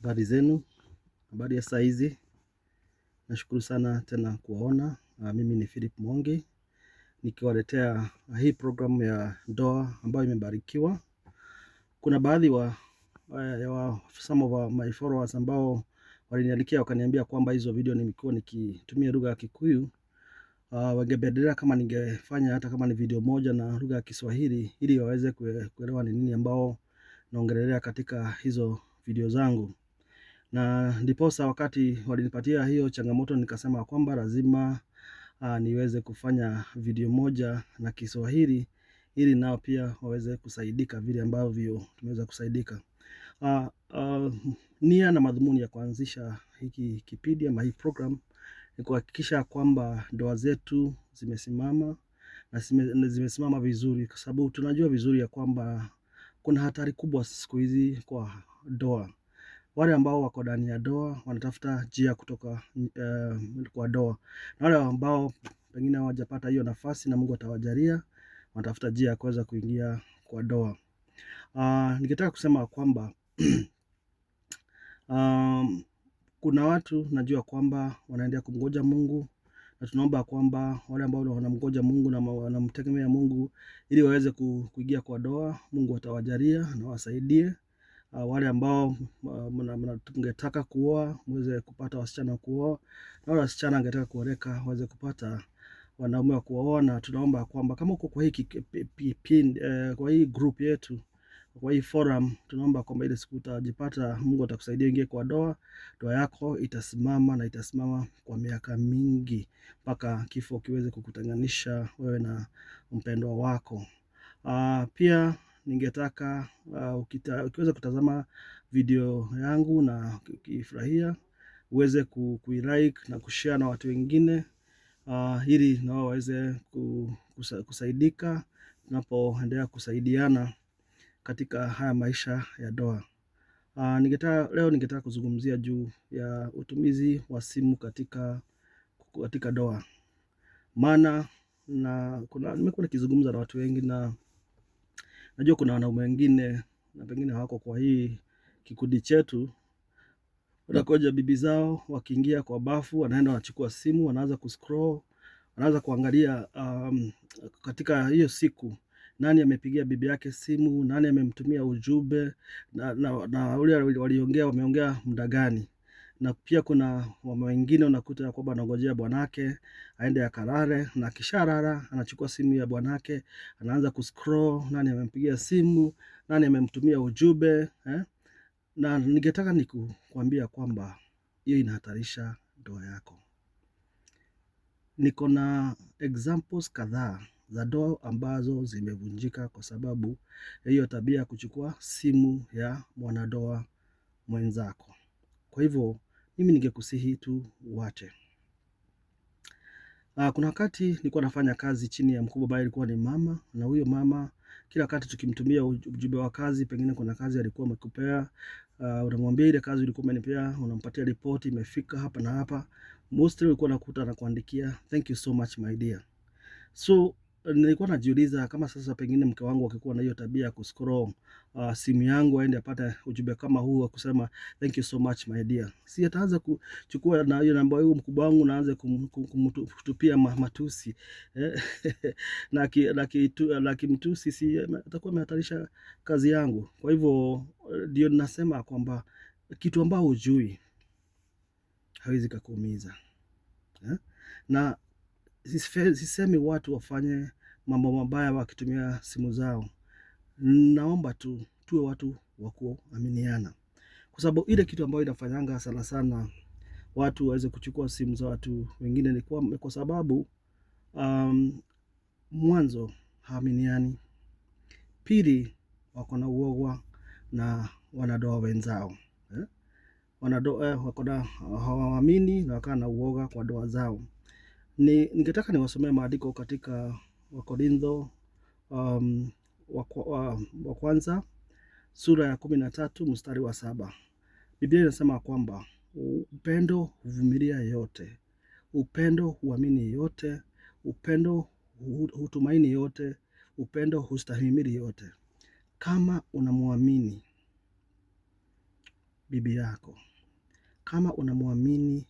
Habari zenu, habari ya saa hizi. Nashukuru sana tena kuwaona. Mimi ni Philip Mwangi nikiwaletea hii programu ya ndoa ambayo imebarikiwa. Kuna baadhi some of my followers ambao waliniandikia wakaniambia kwamba hizo video nimekuwa nikitumia lugha ya Kikuyu. Wangependelea kama ningefanya hata kama ni video moja na lugha ya Kiswahili ili waweze kuelewa ni nini ambao naongelelea katika hizo video zangu. Na ndiposa wakati walinipatia hiyo changamoto nikasema kwamba lazima niweze kufanya video moja na Kiswahili ili nao pia waweze kusaidika vile ambavyo tumeweza kusaidika. Nia na madhumuni ya kuanzisha hiki kipindi ama hii program ni kuhakikisha kwamba ndoa zetu zimesimama na zimesimama vizuri, kwa sababu tunajua vizuri ya kwamba kuna hatari kubwa siku hizi kwa ndoa. Wale ambao wako ndani ya ndoa wanatafuta njia kutoka kwa ndoa, na wale ambao pengine hawajapata hiyo nafasi na Mungu atawajalia, wanatafuta njia ya kuweza kuingia kwa ndoa. Ningetaka kusema kwamba kuna watu najua kwamba wanaendelea kumngoja Mungu, na tunaomba kwamba wale ambao wanamngoja Mungu na wanamtegemea Mungu ili waweze kuingia kwa ndoa, Mungu atawajalia na wasaidie. Wale ambao mngetaka kuoa mweze kupata wasichana kuoa, na wale wasichana wangetaka kuoleka waweze kupata wanaume wa kuoa. Na tunaomba kwamba kama uko kwa kwa hii group yetu, kwa hii forum, tunaomba kwamba ile siku utajipata, Mungu atakusaidia ingie kwa ndoa, ndoa yako itasimama na itasimama kwa miaka mingi mpaka kifo kiweze kukutenganisha wewe na mpendwa wako. Pia ningetaka ukiweza kutazama video yangu na ukifurahia uweze kuilike na kushare na watu wengine, ili nao waweze kusaidika tunapoendelea kusaidiana katika haya maisha ya ndoa. Leo ningetaka kuzungumzia juu ya utumizi wa simu katika ndoa. Maana nimekuwa nikizungumza na watu wengi, na najua kuna wanaume wengine na pengine hawako kwa hii kikundi chetu, wanakoja bibi zao wakiingia kwa bafu, wanaenda wanachukua simu, wanaanza kuscroll, wanaanza kuangalia katika hiyo siku nani amepigia bibi yake simu, nani amemtumia ujumbe, na wale waliongea wameongea muda gani. Na pia kuna mama wengine unakuta kwamba anangojea bwanake aende akalale, na kisha lala anachukua simu ya bwanake, anaanza kuscroll, nani amempigia simu, nani amemtumia ujumbe. Na ningetaka nikuambia kwamba hiyo inahatarisha ndoa yako. Niko na examples kadhaa za ndoa ambazo zimevunjika kwa sababu hiyo tabia kuchukua simu ya mwanandoa mwenzako. Kwa hivyo mimi ningekusihi tu uache. Kuna wakati nilikuwa nafanya kazi chini ya mkubwa ambaye alikuwa ni mama, na huyo mama kila wakati tukimtumia ujumbe wa kazi, pengine kuna kazi alikuwa amekupea, unamwambia ile kazi ulikuwa umenipea, unampatia ripoti imefika hapa na hapa, mostly ulikuwa unakuta anakuandikia thank you so much my dear. So nilikuwa najiuliza kama sasa pengine mke wangu akikuwa na hiyo tabia ya kuscroll simu yangu aende apate ujumbe kama huu wa kusema thank you so much my dear, si ataanza kuchukua na hiyo namba hiyo mkubwa wangu na aanze kumtupia matusi na kimtusi, si atakuwa amehatarisha kazi yangu. Kwa hivyo ndio ninasema kwamba kitu ambao hujui hawezi kukuumiza. Na sisemi watu wafanye mambo mabaya wakitumia simu zao. Naomba tuwe watu wa kuaminiana, kwa sababu ile kitu ambayo inafanyanga sana sana watu waweze kuchukua simu za watu wengine ni kwa sababu mwanzo haaminiani, pili wako na uoga na wanandoa wenzao. Wanandoa wako na hawaamini na wakawa na uoga kwa ndoa zao. Ningetaka niwasomee maandiko katika Wakorintho wa kwanza sura ya 13 mstari wa 7. Biblia inasema kwamba upendo huvumilia yote, upendo huamini yote, upendo hutumaini yote, upendo hustahimili yote. Kama unamwamini bibi yako, kama unamwamini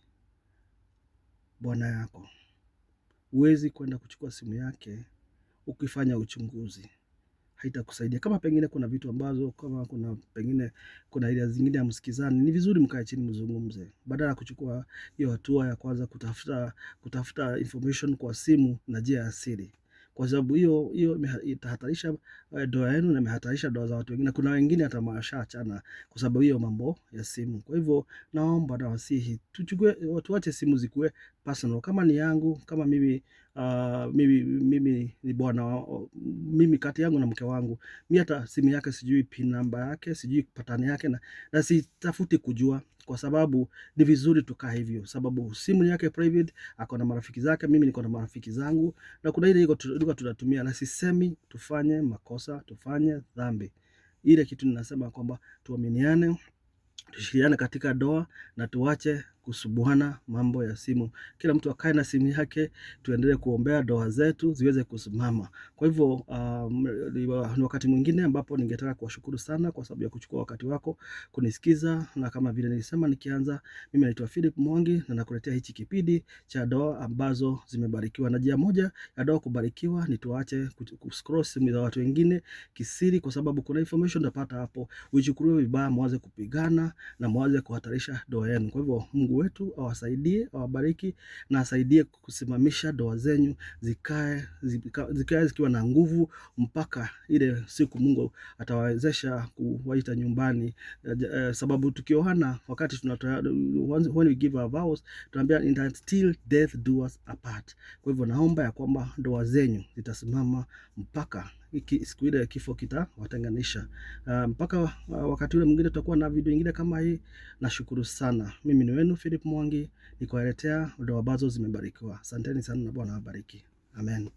bwana yako, huwezi kwenda kuchukua simu yake ukifanya uchunguzi. Haitakusaidia. Kama pengine kuna vitu ambazo, kama kuna pengine kuna ile zingine ya msikizani, ni vizuri mkae chini mzungumze, badala ya kuchukua hiyo hatua ya kwanza kutafuta information kwa simu na njia ya siri, kwa sababu hiyo itahatarisha ndoa yenu na imehatarisha ndoa za watu wengine. Kuna wengine hata washaachana kwa sababu hiyo mambo ya simu. Kwa hivyo naomba na wasihi tuache simu zikuwe personal. Kama ni yangu, kama mimi ni bwana, mimi kati yangu na mke wangu, mimi hata simu yake sijui pin number yake, sijui patani yake, na sitafuti kujua, kwa sababu ni vizuri tukaa hivyo, sababu simu yake private, ako na marafiki zake, mimi niko na marafiki zangu, na kuna ile iko tunatumia, na sisemi tufanye makosa, tufanye dhambi. Ile kitu ninasema kwamba tuaminiane, tushirikiane katika ndoa na tuache kusubuana mambo ya simu. Kila mtu akae na simu yake, tuendelee kuombea ndoa zetu ziweze kusimama. Kwa hivyo ni wakati mwingine ambapo ningetaka kuwashukuru sana kwa sababu ya kuchukua wakati wako kunisikiza, na kama vile nilisema nikianza, mimi naitwa Philip Mwangi na nakuletea hichi kipindi cha ndoa ambazo zimebarikiwa. Na njia moja ya ndoa kubarikiwa ni tuache kuscroll simu za watu wengine kisiri, kwa sababu kuna information utapata hapo, uichukulie vibaya, mwanze kupigana na mwanze kuhatarisha ndoa yenu. Kwa hivyo Mungu wetu awasaidie, awabariki na asaidie kusimamisha ndoa zenyu zikae zikiwa na nguvu mpaka ile siku Mungu atawawezesha kuwaita nyumbani. Sababu tukiohana, wakati when we give our vows, tunaambia until death do us apart. Kwa hivyo naomba ya kwamba ndoa zenyu zitasimama mpaka siku ile kifo kitawatenganisha. Mpaka wakati ule mwingine tutakuwa na video nyingine kama hii. Nashukuru sana. Mimi ni wenu Philip Mwangi, nikuwaletea ndoa ambazo zimebarikiwa. Asanteni sana na Bwana awabariki. Amen.